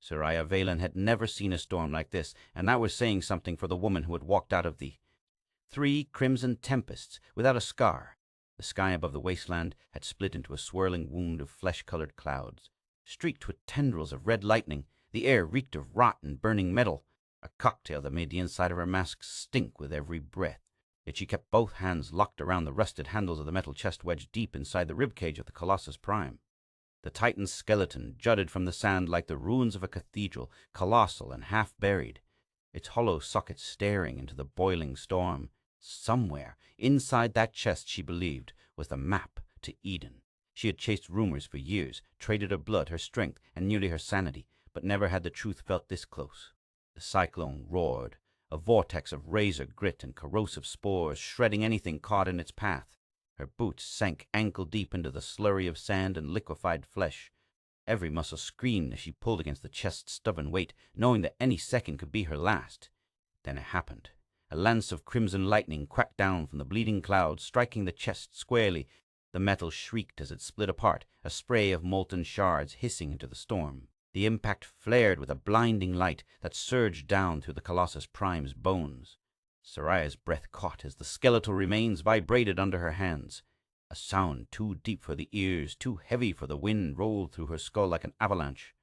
Soraya Valen had never seen a storm like this, and that was saying something for the woman who had walked out of the 3 crimson tempests without a scar. The sky above the wasteland had split into a swirling wound of flesh-colored clouds. Streaked with tendrils of red lightning, the air reeked of rot and burning metal, a cocktail that made the inside of her mask stink with every breath. Yet she kept both hands locked around the rusted handles of the metal chest wedged deep inside the ribcage of the Colossus Prime. The Titan's skeleton jutted from the sand like the ruins of a cathedral, colossal and half-buried, its hollow socket staring into the boiling storm. Somewhere inside that chest, she believed, was the map to Eden. She had chased rumors for years, traded her blood, her strength, and nearly her sanity, but never had the truth felt this close. The cyclone roared, a vortex of razor grit and corrosive spores, shredding anything caught in its path. Her boots sank ankle-deep into the slurry of sand and liquefied flesh. Every muscle screamed as she pulled against the chest's stubborn weight, knowing that any second could be her last. Then it happened. A lance of crimson lightning cracked down from the bleeding clouds, striking the chest squarely. The metal shrieked as it split apart, a spray of molten shards hissing into the storm. The impact flared with a blinding light that surged down through the Colossus Prime's bones. Soraya's breath caught as the skeletal remains vibrated under her hands. A sound too deep for the ears, too heavy for the wind, rolled through her skull like an avalanche.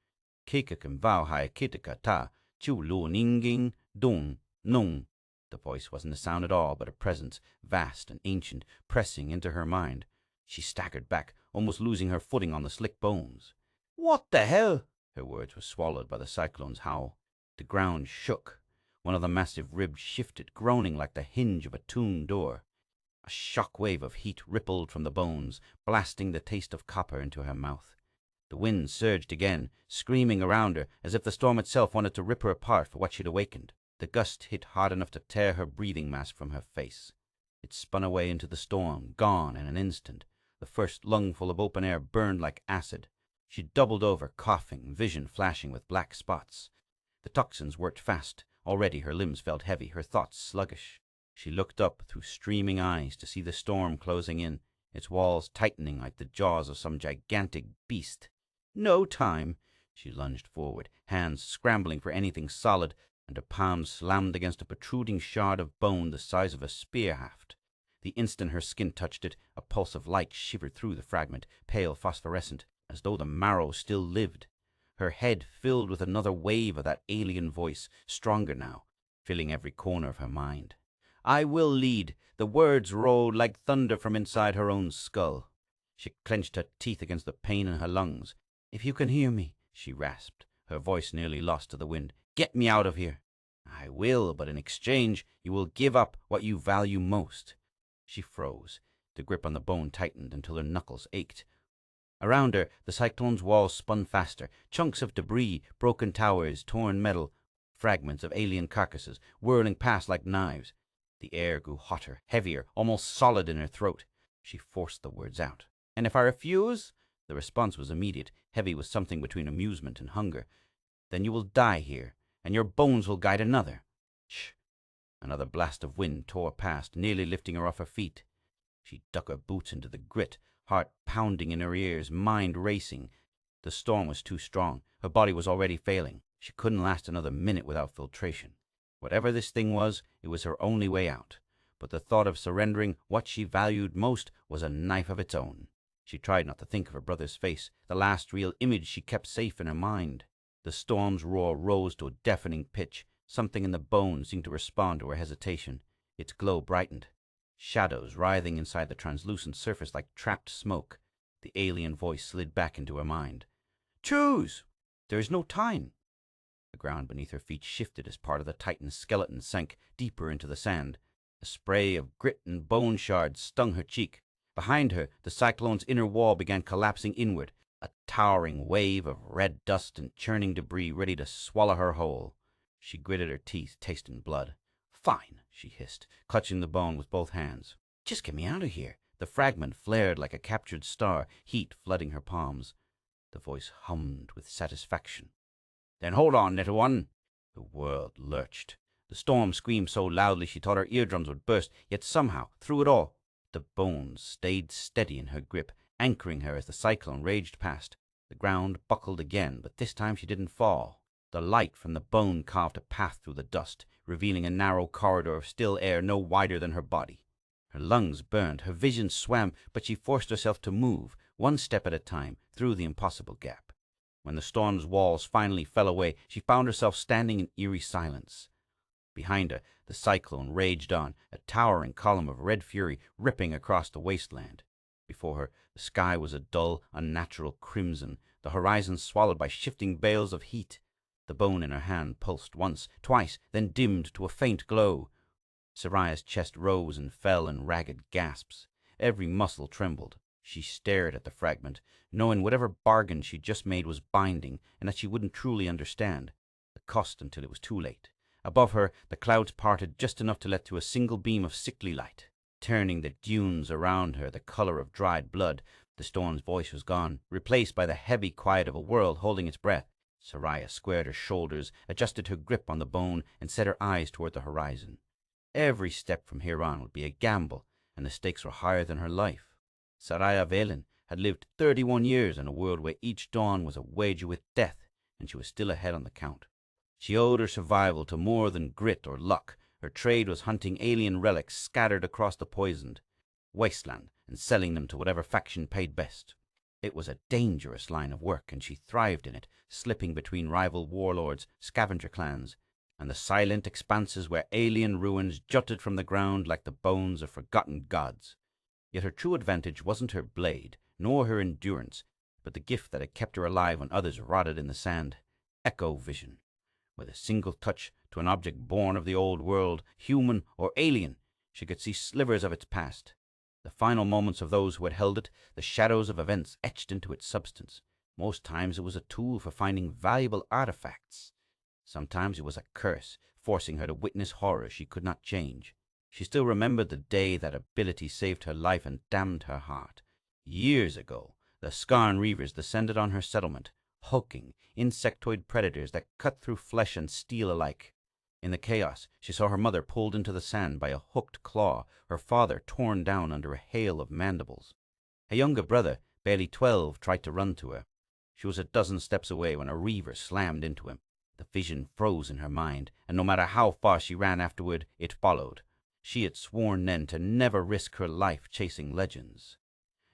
Kikakim vau hai kitika ta, chu lu ninging dung nung. The voice wasn't a sound at all, but a presence, vast and ancient, pressing into her mind. She staggered back, almost losing her footing on the slick bones. "What the hell?" Her words were swallowed by the cyclone's howl. The ground shook. One of the massive ribs shifted, groaning like the hinge of a tomb door. A shock wave of heat rippled from the bones, blasting the taste of copper into her mouth. The wind surged again, screaming around her as if the storm itself wanted to rip her apart for what she'd awakened. The gust hit hard enough to tear her breathing mask from her face. It spun away into the storm, gone in an instant. The first lungful of open air burned like acid. She doubled over, coughing, vision flashing with black spots. The toxins worked fast. Already her limbs felt heavy, her thoughts sluggish. She looked up through streaming eyes to see the storm closing in, its walls tightening like the jaws of some gigantic beast. No time! She lunged forward, hands scrambling for anything solid, and her palm slammed against a protruding shard of bone the size of a spear haft. The instant her skin touched it, a pulse of light shivered through the fragment, pale phosphorescent, as though the marrow still lived. Her head filled with another wave of that alien voice, stronger now, filling every corner of her mind. "I will lead." The words rolled like thunder from inside her own skull. She clenched her teeth against the pain in her lungs. "If you can hear me," she rasped, her voice nearly lost to the wind, "get me out of here." "I will, but in exchange you will give up what you value most." She froze. The grip on the bone tightened until her knuckles ached. Around her, the cyclone's walls spun faster. Chunks of debris, broken towers, torn metal, fragments of alien carcasses, whirling past like knives. The air grew hotter, heavier, almost solid in her throat. She forced the words out. "And if I refuse?" The response was immediate, heavy with something between amusement and hunger. "Then you will die here, and your bones will guide another." Shh! Another blast of wind tore past, nearly lifting her off her feet. She dug her boots into the grit, heart pounding in her ears, mind racing. The storm was too strong. Her body was already failing. She couldn't last another minute without filtration. Whatever this thing was, it was her only way out. But the thought of surrendering what she valued most was a knife of its own. She tried not to think of her brother's face, the last real image she kept safe in her mind. The storm's roar rose to a deafening pitch. Something in the bones seemed to respond to her hesitation. Its glow brightened. Shadows writhing inside the translucent surface like trapped smoke. The alien voice slid back into her mind. "Choose! There is no time." The ground beneath her feet shifted as part of the Titan's skeleton sank deeper into the sand. A spray of grit and bone shards stung her cheek. Behind her, the cyclone's inner wall began collapsing inward, a towering wave of red dust and churning debris ready to swallow her whole. She gritted her teeth, tasting blood. "Fine," she hissed, clutching the bone with both hands. "Just get me out of here." The fragment flared like a captured star, heat flooding her palms. The voice hummed with satisfaction. "Then hold on, little one." The world lurched. The storm screamed so loudly she thought her eardrums would burst, yet somehow, through it all, the bones stayed steady in her grip, anchoring her as the cyclone raged past. The ground buckled again, but this time she didn't fall. The light from the bone carved a path through the dust, revealing a narrow corridor of still air no wider than her body. Her lungs burned, her vision swam, but she forced herself to move, one step at a time, through the impossible gap. When the storm's walls finally fell away, she found herself standing in eerie silence. Behind her, the cyclone raged on, a towering column of red fury ripping across the wasteland. Before her, the sky was a dull, unnatural crimson, the horizon swallowed by shifting veils of heat. The bone in her hand pulsed once, twice, then dimmed to a faint glow. Saraya's chest rose and fell in ragged gasps. Every muscle trembled. She stared at the fragment, knowing whatever bargain she'd just made was binding, and that she wouldn't truly understand the cost until it was too late. Above her, the clouds parted just enough to let through a single beam of sickly light, turning the dunes around her the color of dried blood. The storm's voice was gone, replaced by the heavy quiet of a world holding its breath. Saraya squared her shoulders, adjusted her grip on the bone, and set her eyes toward the horizon. Every step from here on would be a gamble, and the stakes were higher than her life. Saraya Valen had lived 31 years in a world where each dawn was a wager with death, and she was still ahead on the count. She owed her survival to more than grit or luck. Her trade was hunting alien relics scattered across the poisoned wasteland and selling them to whatever faction paid best. It was a dangerous line of work, and she thrived in it, slipping between rival warlords, scavenger clans, and the silent expanses where alien ruins jutted from the ground like the bones of forgotten gods. Yet her true advantage wasn't her blade, nor her endurance, but the gift that had kept her alive when others rotted in the sand: echo vision. With a single touch to an object born of the old world, human or alien, she could see slivers of its past, the final moments of those who had held it, the shadows of events etched into its substance. Most times it was a tool for finding valuable artifacts. Sometimes it was a curse, forcing her to witness horrors she could not change. She still remembered the day that ability saved her life and damned her heart. Years ago, the Skarn Reavers descended on her settlement, hulking, insectoid predators that cut through flesh and steel alike. In the chaos, she saw her mother pulled into the sand by a hooked claw, her father torn down under a hail of mandibles. A younger brother, barely 12, tried to run to her. She was a dozen steps away when a Reaver slammed into him. The vision froze in her mind, and no matter how far she ran afterward, it followed. She had sworn then to never risk her life chasing legends.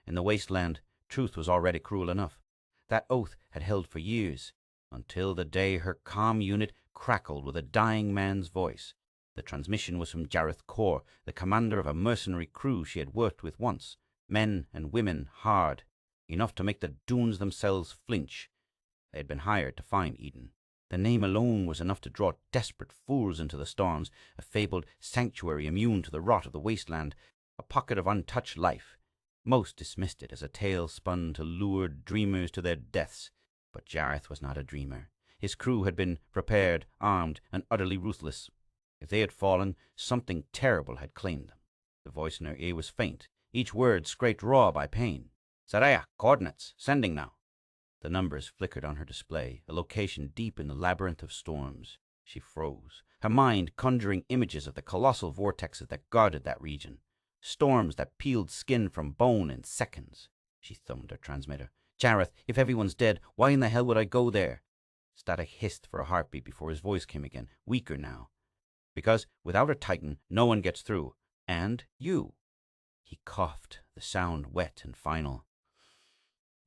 In the wasteland, truth was already cruel enough. That oath had held for years, until the day her comm unit crackled with a dying man's voice. The transmission was from Jareth Kor, the commander of a mercenary crew she had worked with once. Men and women hard, enough to make the dunes themselves flinch. They had been hired to find Eden. The name alone was enough to draw desperate fools into the storms, a fabled sanctuary immune to the rot of the wasteland, a pocket of untouched life. Most dismissed it as a tale spun to lure dreamers to their deaths. But Jareth was not a dreamer. His crew had been prepared, armed, and utterly ruthless. If they had fallen, something terrible had claimed them. The voice in her ear was faint, each word scraped raw by pain. "Saraya, coordinates, sending now." The numbers flickered on her display, a location deep in the labyrinth of storms. She froze, her mind conjuring images of the colossal vortexes that guarded that region. Storms that peeled skin from bone in seconds. She thumbed her transmitter. "Jareth, if everyone's dead, why in the hell would I go there?" Static hissed for a heartbeat before his voice came again, weaker now. "Because without a Titan, no one gets through. And you." He coughed, the sound wet and final.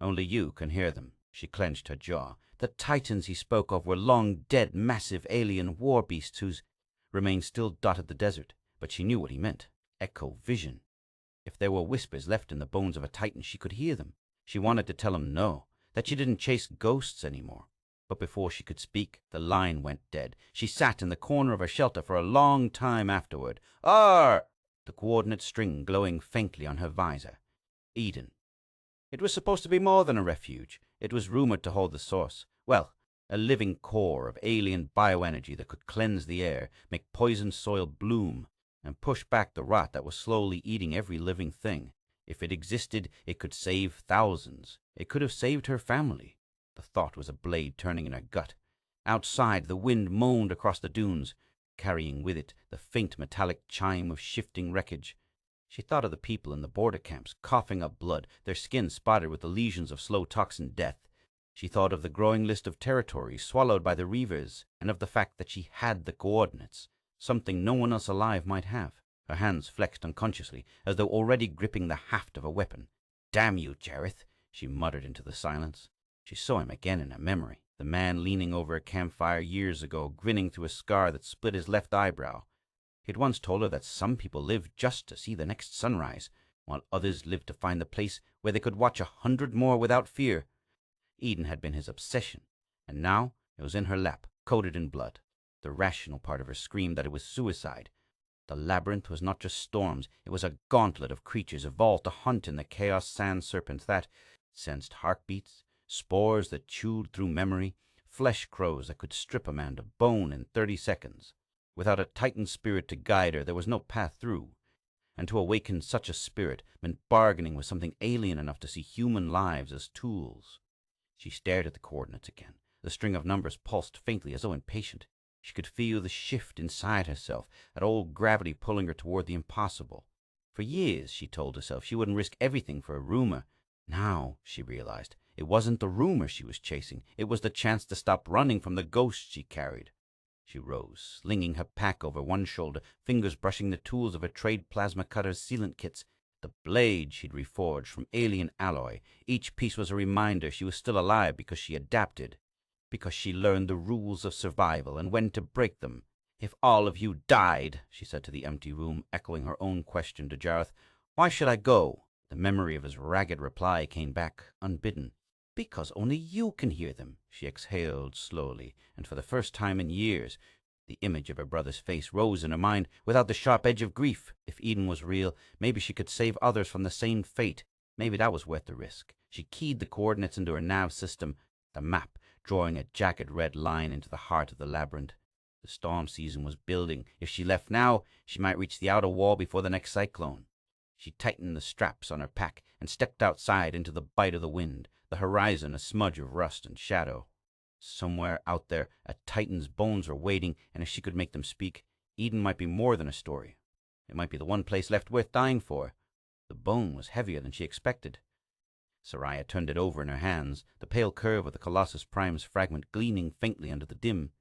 "Only you can hear them." She clenched her jaw. The Titans he spoke of were long dead, massive alien war beasts whose remains still dotted the desert. But she knew what he meant. Echo vision. If there were whispers left in the bones of a Titan, she could hear them. She wanted to tell him no, that she didn't chase ghosts anymore. But before she could speak, the line went dead. She sat in the corner of her shelter for a long time afterward. "Arr!" The coordinate string glowing faintly on her visor. Eden. It was supposed to be more than a refuge. It was rumored to hold the source. Well, a living core of alien bioenergy that could cleanse the air, make poisoned soil bloom, and push back the rot that was slowly eating every living thing. If it existed, it could save thousands. It could have saved her family. The thought was a blade turning in her gut. Outside, the wind moaned across the dunes, carrying with it the faint metallic chime of shifting wreckage. She thought of the people in the border camps, coughing up blood, their skin spotted with the lesions of slow toxin death. She thought of the growing list of territories swallowed by the Reavers, and of the fact that she had the coordinates, something no one else alive might have. Her hands flexed unconsciously, as though already gripping the haft of a weapon. "Damn you, Jareth," she muttered into the silence. She saw him again in her memory, the man leaning over a campfire years ago, grinning through a scar that split his left eyebrow. He had once told her that some people lived just to see the next sunrise, while others lived to find the place where they could watch 100 more without fear. Eden had been his obsession, and now it was in her lap, coated in blood. The rational part of her screamed that it was suicide. The labyrinth was not just storms, it was a gauntlet of creatures evolved to hunt in the chaos sand serpents that sensed heartbeats, spores that chewed through memory, flesh crows that could strip a man to bone in 30 seconds. Without a Titan spirit to guide her, there was no path through. And to awaken such a spirit meant bargaining with something alien enough to see human lives as tools. She stared at the coordinates again. The string of numbers pulsed faintly as though impatient. She could feel the shift inside herself, that old gravity pulling her toward the impossible. For years, she told herself, she wouldn't risk everything for a rumor. Now, she realized, it wasn't the rumor she was chasing. It was the chance to stop running from the ghost she carried. She rose, slinging her pack over one shoulder, fingers brushing the tools of her trade plasma cutter's sealant kits. The blade she'd reforged from alien alloy. Each piece was a reminder she was still alive because she adapted, because she learned the rules of survival and when to break them. "If all of you died," she said to the empty room, echoing her own question to Jareth, "why should I go?" The memory of his ragged reply came back, unbidden. "Because only you can hear them," she exhaled slowly, and for the first time in years, the image of her brother's face rose in her mind without the sharp edge of grief. If Eden was real, maybe she could save others from the same fate. Maybe that was worth the risk. She keyed the coordinates into her nav system, the map drawing a jagged red line into the heart of the labyrinth. The storm season was building. If she left now, she might reach the outer wall before the next cyclone. She tightened the straps on her pack and stepped outside into the bite of the wind, the horizon a smudge of rust and shadow. Somewhere out there, a Titan's bones were waiting, and if she could make them speak, Eden might be more than a story. It might be the one place left worth dying for. The bone was heavier than she expected. Soraya turned it over in her hands, the pale curve of the Colossus Prime's fragment gleaming faintly under the dim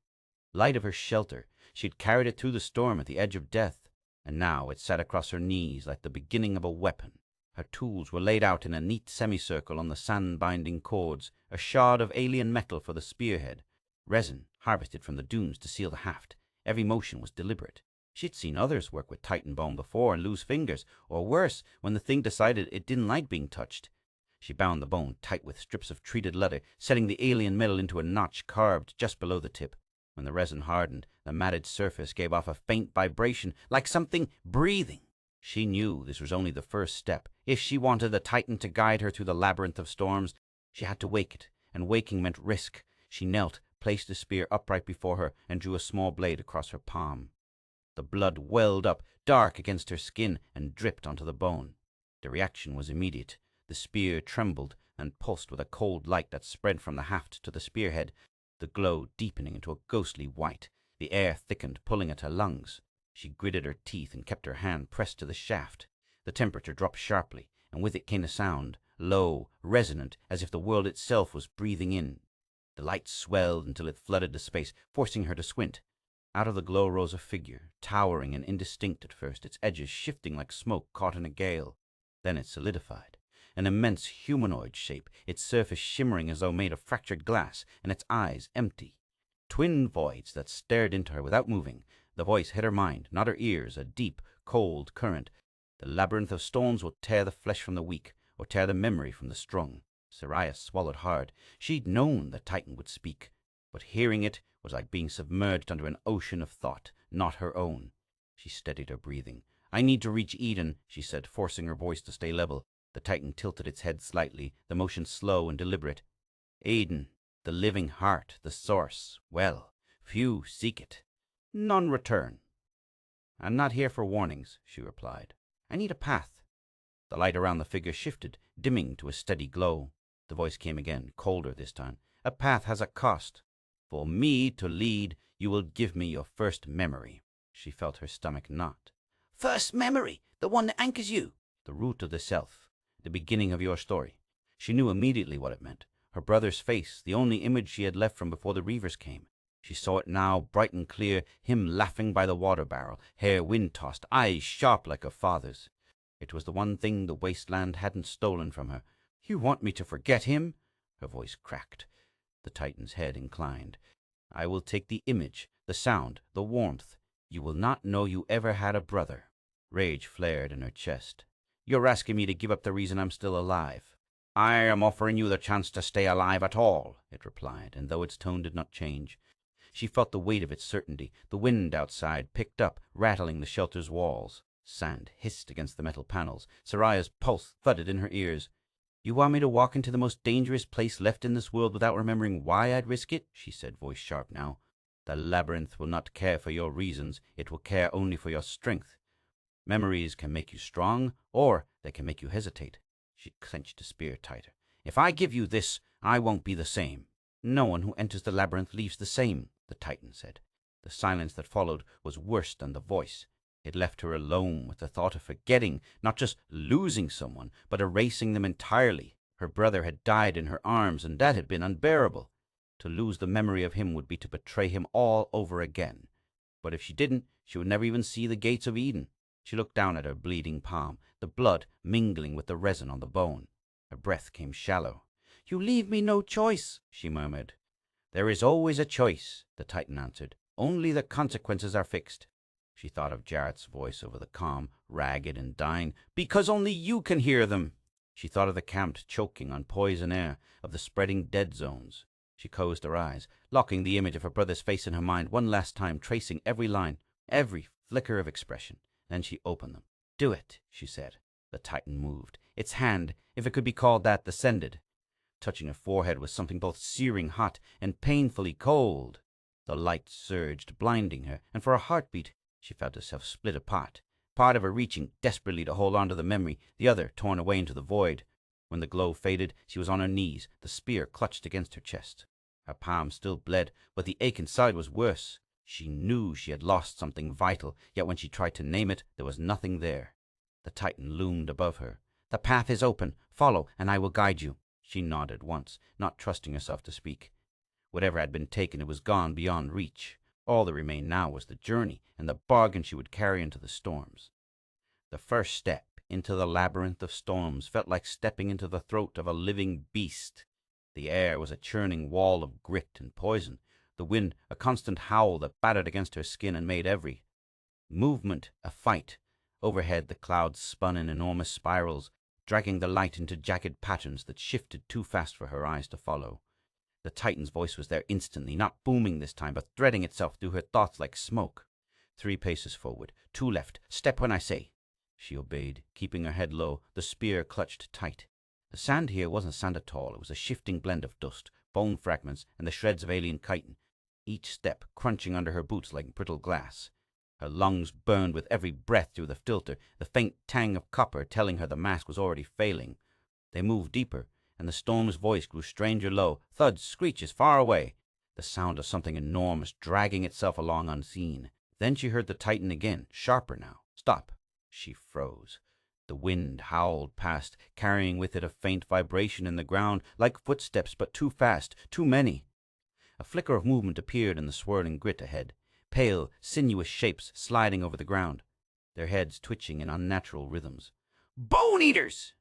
light of her shelter. She had carried it through the storm at the edge of death, and now it sat across her knees like the beginning of a weapon. Her tools were laid out in a neat semicircle on the sand-binding cords, a shard of alien metal for the spearhead, resin harvested from the dunes to seal the haft. Every motion was deliberate. She'd seen others work with Titan bone before and lose fingers, or worse, when the thing decided it didn't like being touched. She bound the bone tight with strips of treated leather, setting the alien metal into a notch carved just below the tip. When the resin hardened, the matted surface gave off a faint vibration, like something breathing. She knew this was only the first step. If she wanted the Titan to guide her through the labyrinth of storms, she had to wake it, and waking meant risk. She knelt, placed the spear upright before her, and drew a small blade across her palm. The blood welled up, dark against her skin, and dripped onto the bone. The reaction was immediate. The spear trembled and pulsed with a cold light that spread from the haft to the spearhead, the glow deepening into a ghostly white. The air thickened, pulling at her lungs. She gritted her teeth and kept her hand pressed to the shaft. The temperature dropped sharply, and with it came a sound, low, resonant, as if the world itself was breathing in. The light swelled until it flooded the space, forcing her to squint. Out of the glow rose a figure, towering and indistinct at first, its edges shifting like smoke caught in a gale. Then it solidified. An immense humanoid shape, its surface shimmering as though made of fractured glass, and its eyes empty. Twin voids that stared into her without moving. The voice hit her mind, not her ears, a deep, cold current. The labyrinth of storms will tear the flesh from the weak, or tear the memory from the strong. Soraya swallowed hard. She'd known the Titan would speak, but hearing it was like being submerged under an ocean of thought, not her own. She steadied her breathing. "I need to reach Eden," she said, forcing her voice to stay level. The Titan tilted its head slightly, the motion slow and deliberate. "Eden, the living heart, the source. Well, few seek it. None return." "I'm not here for warnings," she replied. "I need a path." The light around the figure shifted, dimming to a steady glow. The voice came again, colder this time. "A path has a cost. For me to lead, you will give me your first memory." She felt her stomach knot. "First memory? The one that anchors you?" "The root of the self. The beginning of your story." She knew immediately what it meant. her brother's face, the only image she had left from before the Reavers came. She saw it now, bright and clear, him laughing by the water barrel, hair wind-tossed, eyes sharp like her father's. It was the one thing the Wasteland hadn't stolen from her. "You want me to forget him?" Her voice cracked. The Titan's head inclined. "I will take the image, the sound, the warmth. You will not know you ever had a brother." Rage flared in her chest. "You're asking me to give up the reason I'm still alive." "I am offering you the chance to stay alive at all," it replied, and though its tone did not change, she felt the weight of its certainty. The wind outside picked up, rattling the shelter's walls. Sand hissed against the metal panels. Soraya's pulse thudded in her ears. "You want me to walk into the most dangerous place left in this world without remembering why I'd risk it?" she said, voice sharp now. "The labyrinth will not care for your reasons. It will care only for your strength. Memories can make you strong, or they can make you hesitate." She clenched the spear tighter. "If I give you this, I won't be the same." "No one who enters the labyrinth leaves the same," the Titan said. The silence that followed was worse than the voice. It left her alone with the thought of forgetting, not just losing someone, but erasing them entirely. Her brother had died in her arms, and that had been unbearable. To lose the memory of him would be to betray him all over again. But if she didn't, she would never even see the gates of Eden. She looked down at her bleeding palm, the blood mingling with the resin on the bone. Her breath came shallow. "You leave me no choice," she murmured. "There is always a choice," the Titan answered. "Only the consequences are fixed." She thought of Jarrett's voice over the calm, ragged and dying. "Because only you can hear them." She thought of the camp choking on poison air, of the spreading dead zones. She closed her eyes, locking the image of her brother's face in her mind one last time, tracing every line, every flicker of expression. Then she opened them. "Do it," she said. The Titan moved. Its hand, if it could be called that, descended, touching her forehead with something both searing hot and painfully cold. The light surged, blinding her, and for a heartbeat she felt herself split apart, part of her reaching desperately to hold on to the memory, the other torn away into the void. When the glow faded, she was on her knees, the spear clutched against her chest. Her palm still bled, but the ache inside was worse. She knew she had lost something vital, yet when she tried to name it, there was nothing there. The Titan loomed above her. "The path is open. Follow, and I will guide you." She nodded once, not trusting herself to speak. Whatever had been taken, it was gone beyond reach. All that remained now was the journey and the bargain she would carry into the storms. The first step into the labyrinth of storms felt like stepping into the throat of a living beast. The air was a churning wall of grit and poison, the wind a constant howl that battered against her skin and made every movement a fight. Overhead the clouds spun in enormous spirals, dragging the light into jagged patterns that shifted too fast for her eyes to follow. The Titan's voice was there instantly, not booming this time, but threading itself through her thoughts like smoke. 3 paces forward, 2 left, step when I say. She obeyed, keeping her head low, the spear clutched tight. The sand here wasn't sand at all. It was a shifting blend of dust, bone fragments, and the shreds of alien chitin, each step crunching under her boots like brittle glass. Her lungs burned with every breath through the filter, the faint tang of copper telling her the mask was already failing. They moved deeper, and the storm's voice grew stranger low, thuds, screeches far away, the sound of something enormous dragging itself along unseen. Then she heard the Titan again, sharper now. "Stop." She froze. The wind howled past, carrying with it a faint vibration in the ground, like footsteps, but too fast, too many. A flicker of movement appeared in the swirling grit ahead, pale, sinuous shapes sliding over the ground, their heads twitching in unnatural rhythms. "Bone-eaters!"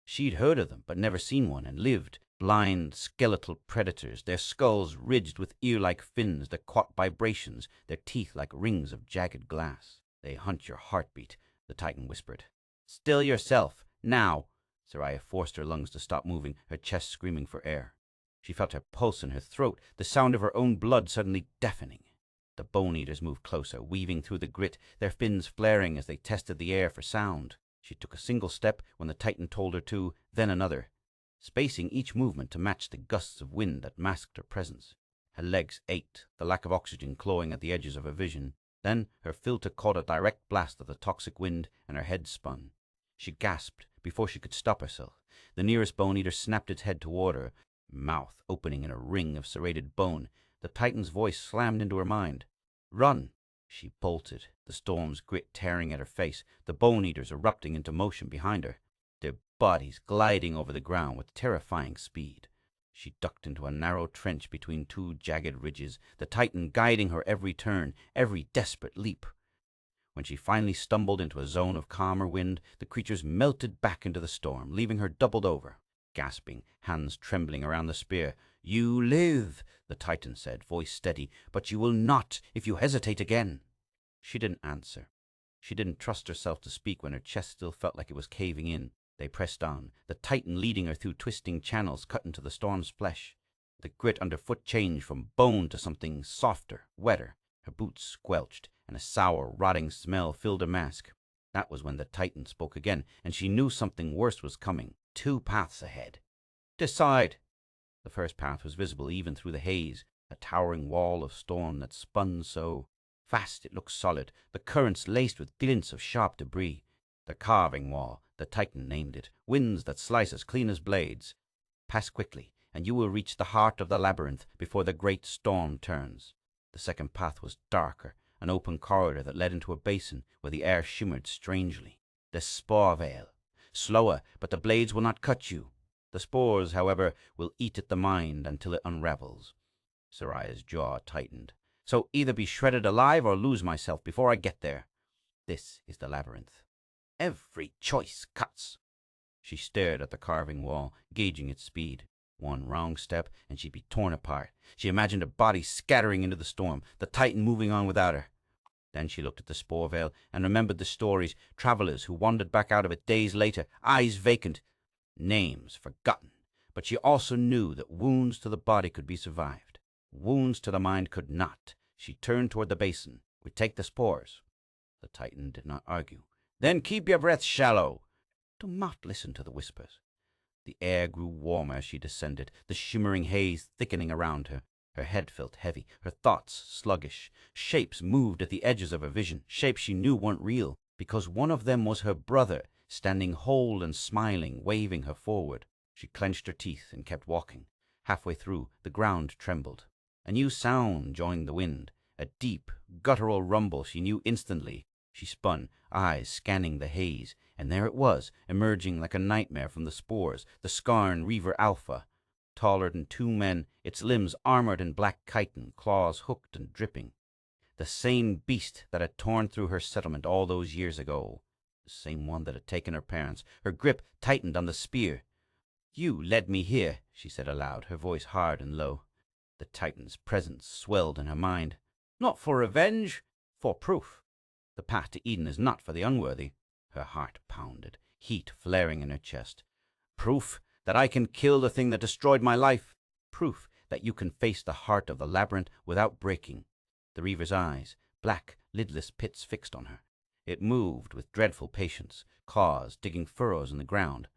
She'd heard of them, but never seen one, and lived. Blind, skeletal predators, their skulls ridged with ear-like fins that caught vibrations, their teeth like rings of jagged glass. "They hunt your heartbeat," the Titan whispered. "Still yourself, now." Soraya forced her lungs to stop moving, her chest screaming for air. She felt her pulse in her throat, the sound of her own blood suddenly deafening. The bone-eaters moved closer, weaving through the grit, their fins flaring as they tested the air for sound. She took a single step when the Titan told her to, then another, spacing each movement to match the gusts of wind that masked her presence. Her legs ached, the lack of oxygen clawing at the edges of her vision. Then her filter caught a direct blast of the toxic wind, and her head spun. She gasped before she could stop herself. The nearest bone-eater snapped its head toward her, mouth opening in a ring of serrated bone. The Titan's voice slammed into her mind. "Run!" She bolted, the storm's grit tearing at her face, the bone-eaters erupting into motion behind her, their bodies gliding over the ground with terrifying speed. She ducked into a narrow trench between two jagged ridges, the Titan guiding her every turn, every desperate leap. When she finally stumbled into a zone of calmer wind, the creatures melted back into the storm, leaving her doubled over, gasping, hands trembling around the spear. "You live," the Titan said, voice steady, "but you will not if you hesitate again." She didn't answer. She didn't trust herself to speak when her chest still felt like it was caving in. They pressed on, the Titan leading her through twisting channels cut into the storm's flesh. The grit underfoot changed from bone to something softer, wetter. Her boots squelched, and a sour, rotting smell filled her mask. That was when the Titan spoke again, and she knew something worse was coming. 2 paths ahead. "Decide." The first path was visible even through the haze, a towering wall of stone that spun so fast it looked solid, the currents laced with glints of sharp debris. The carving wall, the Titan named it, winds that slice as clean as blades. Pass quickly, and you will reach the heart of the labyrinth before the great storm turns. The second path was darker, an open corridor that led into a basin where the air shimmered strangely. The spore veil. Slower, but the blades will not cut you. The spores, however, will eat at the mind until it unravels. Soraya's jaw tightened. "So either be shredded alive or lose myself before I get there. This is the labyrinth. Every choice cuts." She stared at the carving wall, gauging its speed. One wrong step, and she'd be torn apart. She imagined her body scattering into the storm, the Titan moving on without her. Then she looked at the spore veil and remembered the stories, travelers who wandered back out of it days later, eyes vacant, names forgotten. But she also knew that wounds to the body could be survived. Wounds to the mind could not. She turned toward the basin. "We take the spores." The Titan did not argue. "Then keep your breath shallow." Do not listen to the whispers. The air grew warmer as she descended, the shimmering haze thickening around her. Her head felt heavy, her thoughts sluggish. Shapes moved at the edges of her vision, shapes she knew weren't real, because one of them was her brother, standing whole and smiling, waving her forward. She clenched her teeth and kept walking. Halfway through, the ground trembled. A new sound joined the wind, a deep, guttural rumble she knew instantly. She spun, eyes scanning the haze, and there it was, emerging like a nightmare from the spores, the Skarn Reaver Alpha. Taller than 2 men, its limbs armored in black chitin, claws hooked and dripping. The same beast that had torn through her settlement all those years ago. The same one that had taken her parents. Her grip tightened on the spear. "You led me here," she said aloud, her voice hard and low. The Titan's presence swelled in her mind. "Not for revenge, for proof. The path to Eden is not for the unworthy." Her heart pounded, heat flaring in her chest. "Proof that I can kill the thing that destroyed my life. Proof that you can face the heart of the labyrinth without breaking." The Reaver's eyes, black, lidless pits fixed on her. It moved with dreadful patience, claws digging furrows in the ground.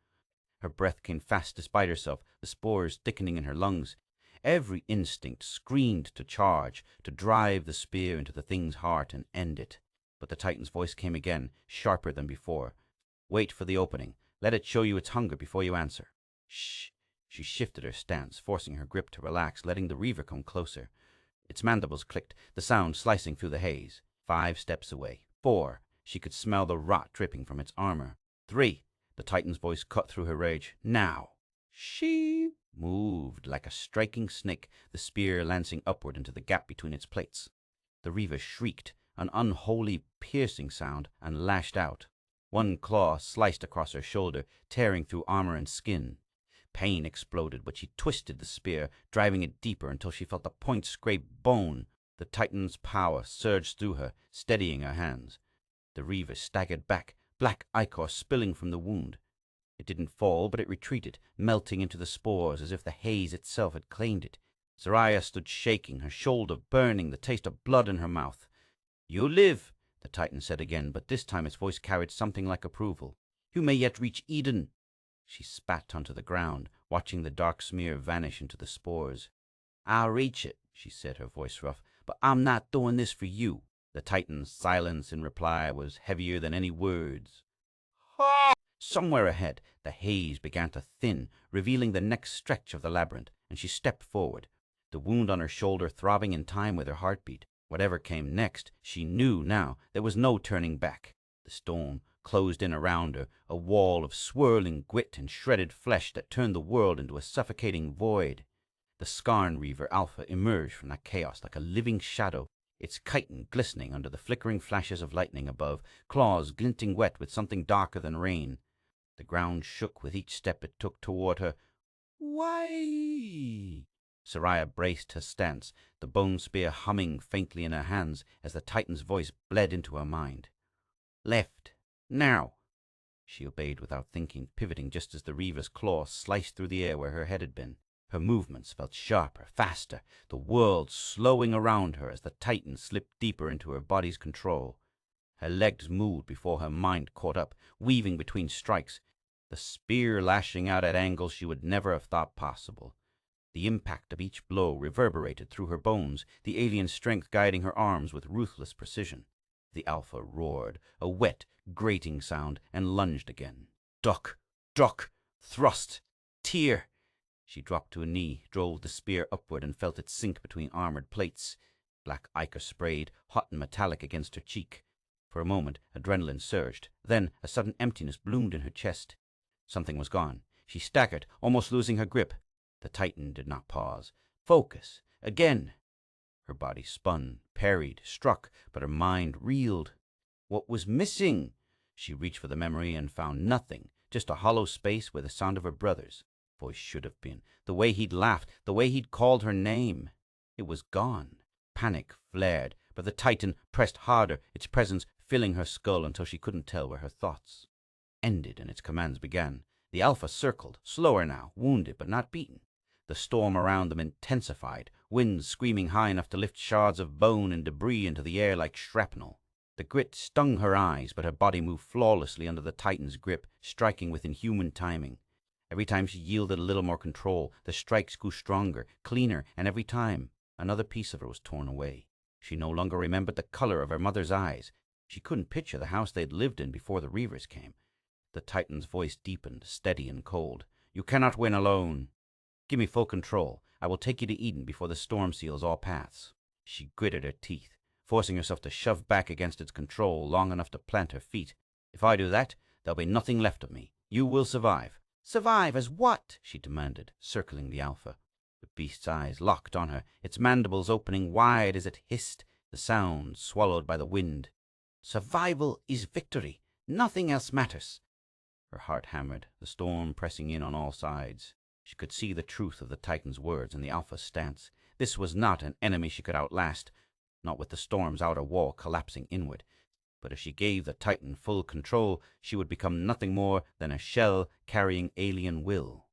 Her breath came fast despite herself, the spores thickening in her lungs. Every instinct screamed to charge, to drive the spear into the thing's heart and end it. But the Titan's voice came again, sharper than before. "Wait for the opening. Let it show you its hunger before you answer." "Shh." She shifted her stance, forcing her grip to relax, letting the Reaver come closer. Its mandibles clicked, the sound slicing through the haze. 5 steps away. 4. She could smell the rot dripping from its armor. 3. The Titan's voice cut through her rage. "Now." She moved like a striking snake, the spear lancing upward into the gap between its plates. The Reaver shrieked, an unholy, piercing sound, and lashed out. One claw sliced across her shoulder, tearing through armor and skin. Pain exploded, but she twisted the spear, driving it deeper until she felt the point scrape bone. The Titan's power surged through her, steadying her hands. The Reaver staggered back, black ichor spilling from the wound. It didn't fall, but it retreated, melting into the spores as if the haze itself had claimed it. Soraya stood shaking, her shoulder burning, the taste of blood in her mouth. "You live," the Titan said again, but this time its voice carried something like approval. "You may yet reach Eden." She spat onto the ground, watching the dark smear vanish into the spores. "I'll reach it," she said, her voice rough, "but I'm not doing this for you." The Titan's silence in reply was heavier than any words. Somewhere ahead, the haze began to thin, revealing the next stretch of the labyrinth, and she stepped forward, the wound on her shoulder throbbing in time with her heartbeat. Whatever came next, she knew now there was no turning back. The storm closed in around her, a wall of swirling grit and shredded flesh that turned the world into a suffocating void. The Skarn Reaver Alpha emerged from that chaos like a living shadow, its chitin glistening under the flickering flashes of lightning above, claws glinting wet with something darker than rain. The ground shook with each step it took toward her. Why? Soraya braced her stance, the bone spear humming faintly in her hands as the Titan's voice bled into her mind. Left. Now. She obeyed without thinking, pivoting just as the Reaver's claw sliced through the air where her head had been. Her movements felt sharper, faster, the world slowing around her as the Titan slipped deeper into her body's control. Her legs moved before her mind caught up, weaving between strikes, the spear lashing out at angles she would never have thought possible. The impact of each blow reverberated through her bones, the alien strength guiding her arms with ruthless precision. The Alpha roared, a wet, grating sound, and lunged again. Duck, thrust, tear. She dropped to a knee, drove the spear upward, and felt it sink between armored plates. Black ichor sprayed, hot and metallic, against her cheek. For a moment, adrenaline surged. Then a sudden emptiness bloomed in her chest. Something was gone. She staggered, almost losing her grip. The Titan did not pause. Focus. Again. Her body spun, parried, struck, but her mind reeled. What was missing? She reached for the memory and found nothing, just a hollow space where the sound of her brother's voice should have been, the way he'd laughed, the way he'd called her name. It was gone. Panic flared, but the Titan pressed harder, its presence filling her skull until she couldn't tell where her thoughts ended and its commands began. The Alpha circled, slower now, wounded but not beaten. The storm around them intensified, winds screaming high enough to lift shards of bone and debris into the air like shrapnel. The grit stung her eyes, but her body moved flawlessly under the Titan's grip, striking with inhuman timing. Every time she yielded a little more control, the strikes grew stronger, cleaner, and every time another piece of her was torn away. She no longer remembered the color of her mother's eyes. She couldn't picture the house they'd lived in before the Reavers came. The Titan's voice deepened, steady and cold. You cannot win alone. Give me full control. I will take you to Eden before the storm seals all paths. She gritted her teeth, forcing herself to shove back against its control long enough to plant her feet. If I do that, there'll be nothing left of me. You will survive. Survive as what? She demanded, circling the Alpha. The beast's eyes locked on her, its mandibles opening wide as it hissed, the sound swallowed by the wind. Survival is victory. Nothing else matters. Her heart hammered, the storm pressing in on all sides. She could see the truth of the Titan's words and the Alpha's stance. This was not an enemy she could outlast, not with the storm's outer wall collapsing inward. But if she gave the Titan full control, she would become nothing more than a shell carrying alien will.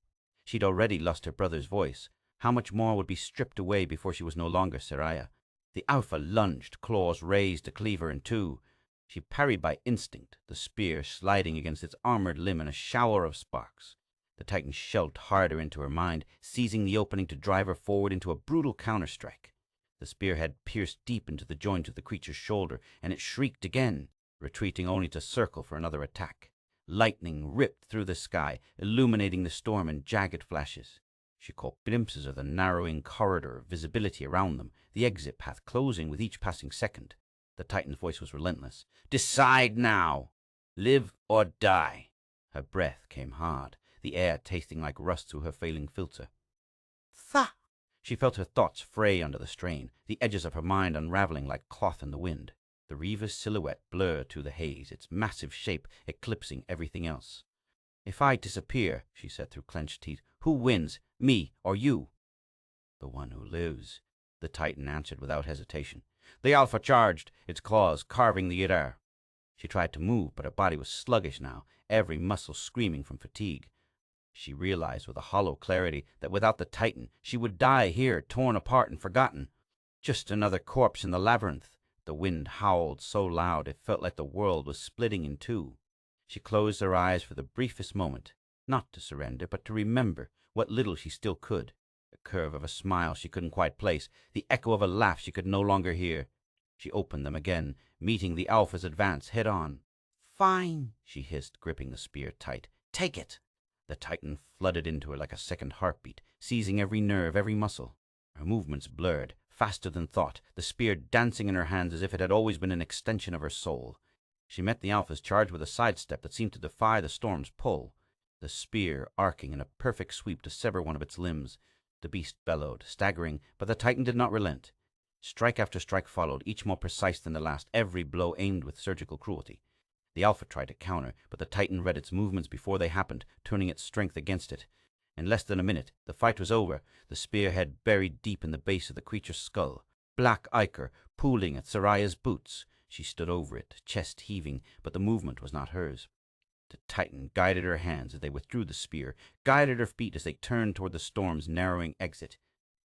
She'd already lost her brother's voice. How much more would be stripped away before she was no longer Soraya? The Alpha lunged, claws raised to cleave her in two. She parried by instinct, the spear sliding against its armored limb in a shower of sparks. The Titan shoved harder into her mind, seizing the opening to drive her forward into a brutal counterstrike. The spearhead pierced deep into the joint of the creature's shoulder, and it shrieked again, retreating only to circle for another attack. Lightning ripped through the sky, illuminating the storm in jagged flashes. She caught glimpses of the narrowing corridor of visibility around them, the exit path closing with each passing second. The Titan's voice was relentless. Decide now! Live or die! Her breath came hard, the air tasting like rust through her failing filter. Tha! She felt her thoughts fray under the strain, the edges of her mind unraveling like cloth in the wind. The Reaver's silhouette blurred through the haze, its massive shape eclipsing everything else. If I disappear, she said through clenched teeth, who wins, me or you? The one who lives, the Titan answered without hesitation. The Alpha charged, its claws carving the air. She tried to move, but her body was sluggish now, every muscle screaming from fatigue. She realized with a hollow clarity that without the Titan, she would die here, torn apart and forgotten. Just another corpse in the labyrinth. The wind howled so loud it felt like the world was splitting in two. She closed her eyes for the briefest moment, not to surrender, but to remember what little she still could. The curve of a smile she couldn't quite place, the echo of a laugh she could no longer hear. She opened them again, meeting the Alpha's advance head on. Fine, she hissed, gripping the spear tight. Take it! The Titan flooded into her like a second heartbeat, seizing every nerve, every muscle. Her movements blurred, faster than thought, the spear dancing in her hands as if it had always been an extension of her soul. She met the Alpha's charge with a sidestep that seemed to defy the storm's pull, the spear arcing in a perfect sweep to sever one of its limbs. The beast bellowed, staggering, but the Titan did not relent. Strike after strike followed, each more precise than the last, every blow aimed with surgical cruelty. The Alpha tried to counter, but the Titan read its movements before they happened, turning its strength against it. In less than a minute, the fight was over, the spearhead buried deep in the base of the creature's skull, black ichor pooling at Soraya's boots. She stood over it, chest heaving, but the movement was not hers. The Titan guided her hands as they withdrew the spear, guided her feet as they turned toward the storm's narrowing exit.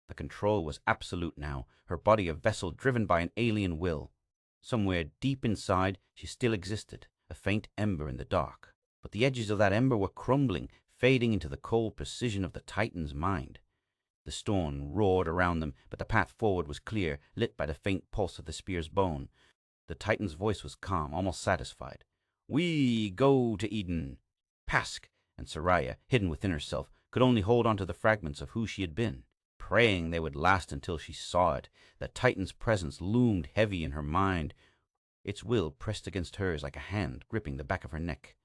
The control was absolute now, her body a vessel driven by an alien will. Somewhere deep inside she still existed, a faint ember in the dark, but the edges of that ember were crumbling, fading into the cold precision of the Titan's mind. The storm roared around them, but the path forward was clear, lit by the faint pulse of the spear's bone. The Titan's voice was calm, almost satisfied. "We go to Eden." Pask and Soraya, hidden within herself, could only hold on to the fragments of who she had been, praying they would last until she saw it. The Titan's presence loomed heavy in her mind, its will pressed against hers like a hand gripping the back of her neck.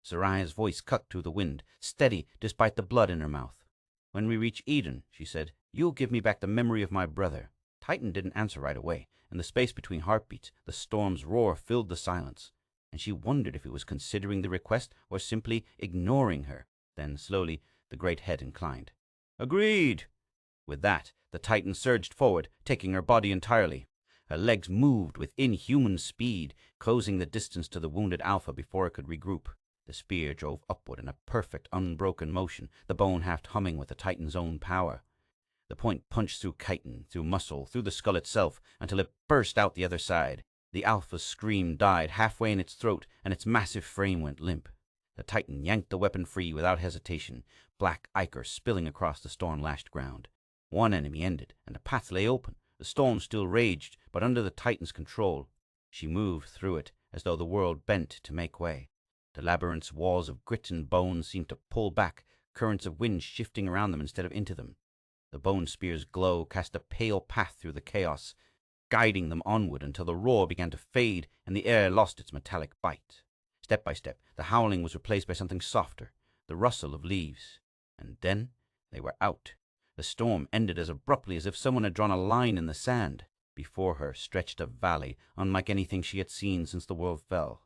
Soraya's voice cut through the wind, steady despite the blood in her mouth. "When we reach Eden," she said, "you'll give me back the memory of my brother." Titan didn't answer right away. In the space between heartbeats, the storm's roar filled the silence, and she wondered if it was considering the request or simply ignoring her. Then, slowly, the great head inclined. "Agreed." With that, the Titan surged forward, taking her body entirely. Her legs moved with inhuman speed, closing the distance to the wounded Alpha before it could regroup. The spear drove upward in a perfect, unbroken motion, the bone haft humming with the Titan's own power. The point punched through chitin, through muscle, through the skull itself, until it burst out the other side. The Alpha's scream died halfway in its throat, and its massive frame went limp. The Titan yanked the weapon free without hesitation, black ichor spilling across the storm-lashed ground. One enemy ended, and the path lay open. The storm still raged, but under the Titan's control. She moved through it, as though the world bent to make way. The labyrinth's walls of grit and bone seemed to pull back, currents of wind shifting around them instead of into them. The bone spear's glow cast a pale path through the chaos, guiding them onward until the roar began to fade and the air lost its metallic bite. Step by step, the howling was replaced by something softer, the rustle of leaves. And then they were out. The storm ended as abruptly as if someone had drawn a line in the sand. Before her stretched a valley unlike anything she had seen since the world fell.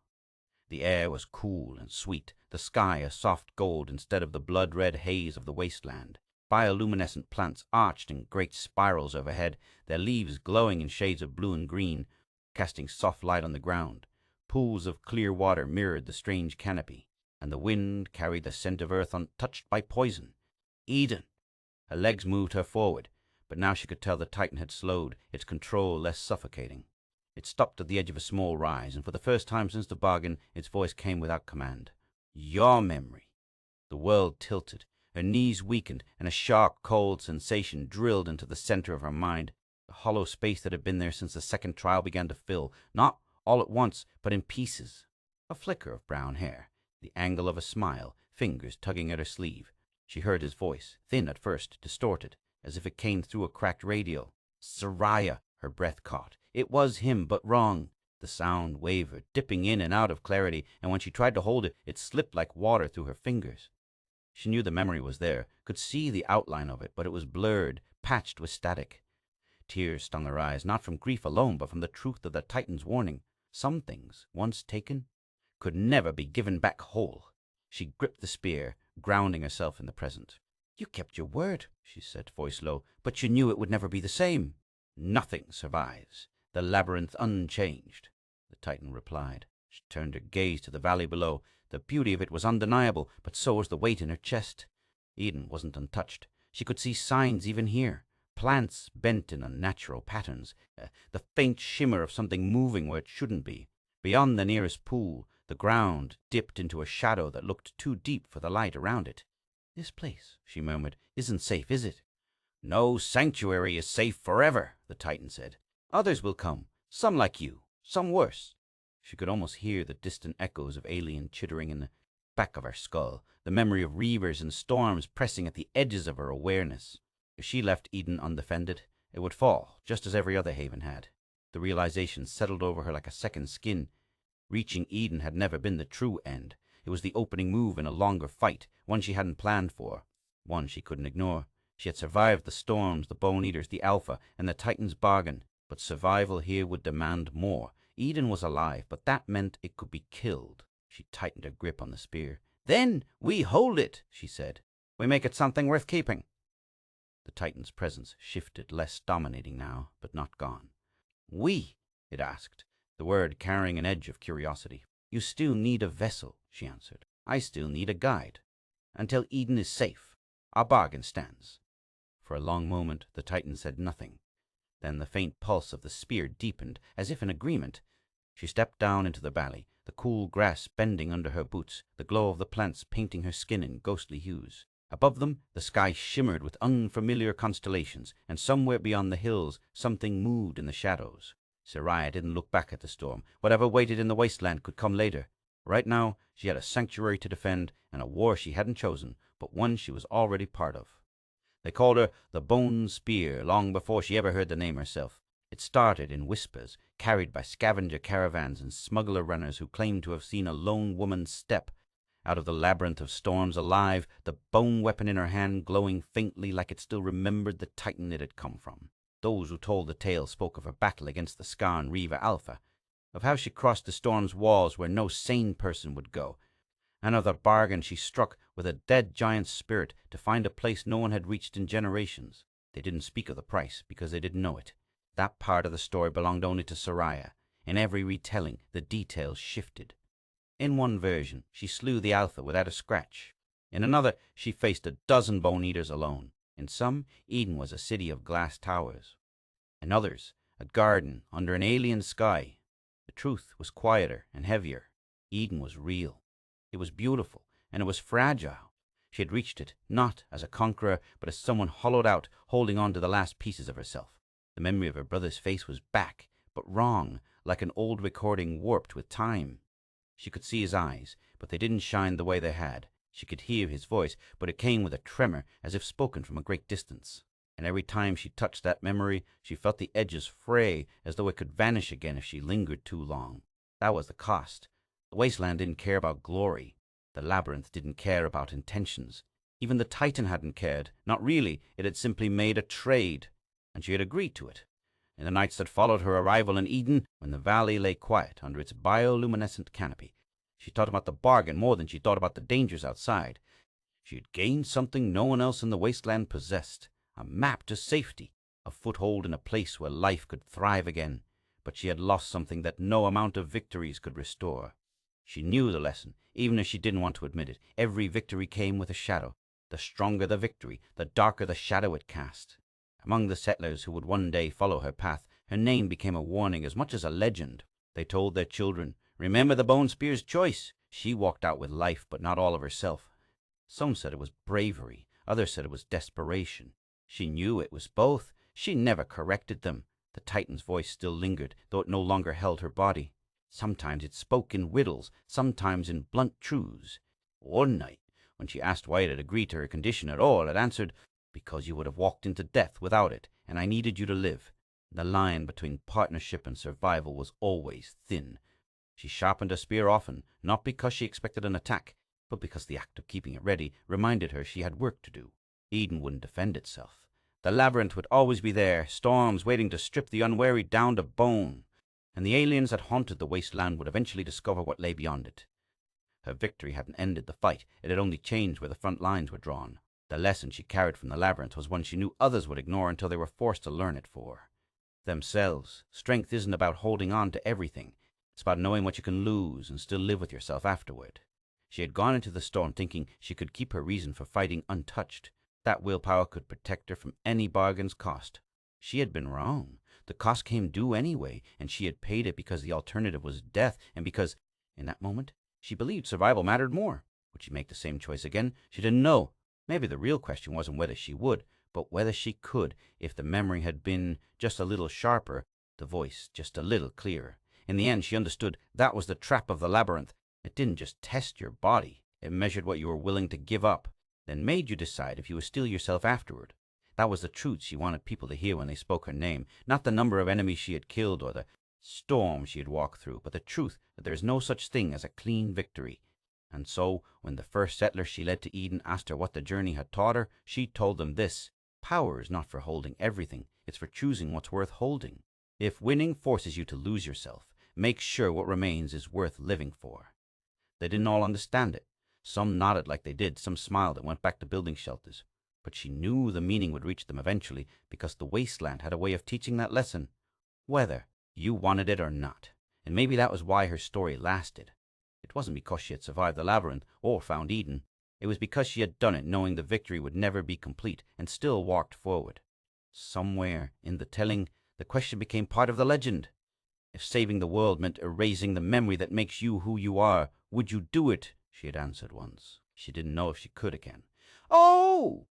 The air was cool and sweet, the sky a soft gold instead of the blood-red haze of the wasteland. Bioluminescent plants arched in great spirals overhead, their leaves glowing in shades of blue and green, casting soft light on the ground. Pools of clear water mirrored the strange canopy, and the wind carried the scent of earth untouched by poison. Eden! Her legs moved her forward, but now she could tell the Titan had slowed, its control less suffocating. It stopped at the edge of a small rise, and for the first time since the bargain, its voice came without command. "Your memory." The world tilted. Her knees weakened, and a sharp, cold sensation drilled into the center of her mind. The hollow space that had been there since the second trial began to fill, not all at once, but in pieces. A flicker of brown hair, the angle of a smile, fingers tugging at her sleeve. She heard his voice, thin at first, distorted, as if it came through a cracked radio. "Soraya," her breath caught. It was him, but wrong. The sound wavered, dipping in and out of clarity, and when she tried to hold it, it slipped like water through her fingers. She knew the memory was there, could see the outline of it, but it was blurred, patched with static. Tears stung her eyes, not from grief alone, but from the truth of the Titan's warning. Some things, once taken, could never be given back whole. She gripped the spear, grounding herself in the present. "You kept your word," she said, voice low, "but you knew it would never be the same." "Nothing survives. The labyrinth unchanged," the Titan replied. She turned her gaze to the valley below. The beauty of it was undeniable, but so was the weight in her chest. Eden wasn't untouched. She could see signs even here. Plants bent in unnatural patterns, the faint shimmer of something moving where it shouldn't be. Beyond the nearest pool, the ground dipped into a shadow that looked too deep for the light around it. "This place," she murmured, "isn't safe, is it?" "No sanctuary is safe forever," the Titan said. "Others will come, some like you, some worse." She could almost hear the distant echoes of alien chittering in the back of her skull, the memory of reavers and storms pressing at the edges of her awareness. If she left Eden undefended, it would fall, just as every other haven had. The realization settled over her like a second skin. Reaching Eden had never been the true end. It was the opening move in a longer fight, one she hadn't planned for, one she couldn't ignore. She had survived the storms, the Bone Eaters, the Alpha, and the Titan's bargain, but survival here would demand more. Eden was alive, but that meant it could be killed. She tightened her grip on the spear. "Then we hold it," she said. "We make it something worth keeping." The Titan's presence shifted, less dominating now, but not gone. "We?" it asked, the word carrying an edge of curiosity. "You still need a vessel," she answered. "I still need a guide. Until Eden is safe, our bargain stands." For a long moment the Titan said nothing. Then the faint pulse of the spear deepened, as if in agreement. She stepped down into the valley, the cool grass bending under her boots, the glow of the plants painting her skin in ghostly hues. Above them, the sky shimmered with unfamiliar constellations, and somewhere beyond the hills, something moved in the shadows. Soraya didn't look back at the storm. Whatever waited in the wasteland could come later. Right now, she had a sanctuary to defend, and a war she hadn't chosen, but one she was already part of. They called her the Bone Spear long before she ever heard the name herself. It started in whispers, carried by scavenger caravans and smuggler runners who claimed to have seen a lone woman step out of the labyrinth of storms alive, the bone weapon in her hand glowing faintly like it still remembered the Titan it had come from. Those who told the tale spoke of her battle against the Skarn Riva Alpha, of how she crossed the storm's walls where no sane person would go, and of the bargain she struck with a dead giant's spirit to find a place no one had reached in generations. They didn't speak of the price because they didn't know it. That part of the story belonged only to Soraya. In every retelling, the details shifted. In one version, she slew the Alpha without a scratch. In another, she faced a dozen Bone Eaters alone. In some, Eden was a city of glass towers. In others, a garden under an alien sky. The truth was quieter and heavier. Eden was real. It was beautiful, and it was fragile. She had reached it, not as a conqueror, but as someone hollowed out, holding on to the last pieces of herself. The memory of her brother's face was back, but wrong, like an old recording warped with time. She could see his eyes, but they didn't shine the way they had. She could hear his voice, but it came with a tremor, as if spoken from a great distance. And every time she touched that memory, she felt the edges fray, as though it could vanish again if she lingered too long. That was the cost. The Wasteland didn't care about glory. The Labyrinth didn't care about intentions. Even the Titan hadn't cared. Not really. It had simply made a trade, and she had agreed to it. In the nights that followed her arrival in Eden, when the valley lay quiet under its bioluminescent canopy, she thought about the bargain more than she thought about the dangers outside. She had gained something no one else in the Wasteland possessed, a map to safety, a foothold in a place where life could thrive again. But she had lost something that no amount of victories could restore. She knew the lesson, even if she didn't want to admit it. Every victory came with a shadow. The stronger the victory, the darker the shadow it cast. Among the settlers who would one day follow her path, her name became a warning as much as a legend. They told their children, "Remember the Bone Spear's choice. She walked out with life, but not all of herself." Some said it was bravery. Others said it was desperation. She knew it was both. She never corrected them. The Titan's voice still lingered, though it no longer held her body. Sometimes it spoke in riddles, sometimes in blunt truths. One night, when she asked why it had agreed to her condition at all, it answered, "Because you would have walked into death without it, and I needed you to live." The line between partnership and survival was always thin. She sharpened her spear often, not because she expected an attack, but because the act of keeping it ready reminded her she had work to do. Eden wouldn't defend itself. The labyrinth would always be there, storms waiting to strip the unwary down to bone. And the aliens that haunted the wasteland would eventually discover what lay beyond it. Her victory hadn't ended the fight. It had only changed where the front lines were drawn. The lesson she carried from the labyrinth was one she knew others would ignore until they were forced to learn it for themselves. Strength isn't about holding on to everything. It's about knowing what you can lose and still live with yourself afterward. She had gone into the storm thinking she could keep her reason for fighting untouched. That willpower could protect her from any bargain's cost. She had been wrong. The cost came due anyway, and she had paid it because the alternative was death, and because, in that moment, she believed survival mattered more. Would she make the same choice again? She didn't know. Maybe the real question wasn't whether she would, but whether she could, if the memory had been just a little sharper, the voice just a little clearer. In the end, she understood that was the trap of the labyrinth. It didn't just test your body. It measured what you were willing to give up, then made you decide if you were still yourself afterward. That was the truth she wanted people to hear when they spoke her name, not the number of enemies she had killed or the storm she had walked through, but the truth that there is no such thing as a clean victory. And so, when the first settler she led to Eden asked her what the journey had taught her, she told them this: Power is not for holding everything, it's for choosing what's worth holding. If winning forces you to lose yourself, make sure what remains is worth living for. They didn't all understand it. Some nodded like they did, some smiled and went back to building shelters. But she knew the meaning would reach them eventually, because the Wasteland had a way of teaching that lesson, whether you wanted it or not. And maybe that was why her story lasted. It wasn't because she had survived the labyrinth or found Eden. It was because she had done it knowing the victory would never be complete, and still walked forward. Somewhere in the telling, the question became part of the legend. If saving the world meant erasing the memory that makes you who you are, would you do it? She had answered once. She didn't know if she could again. "Oh!"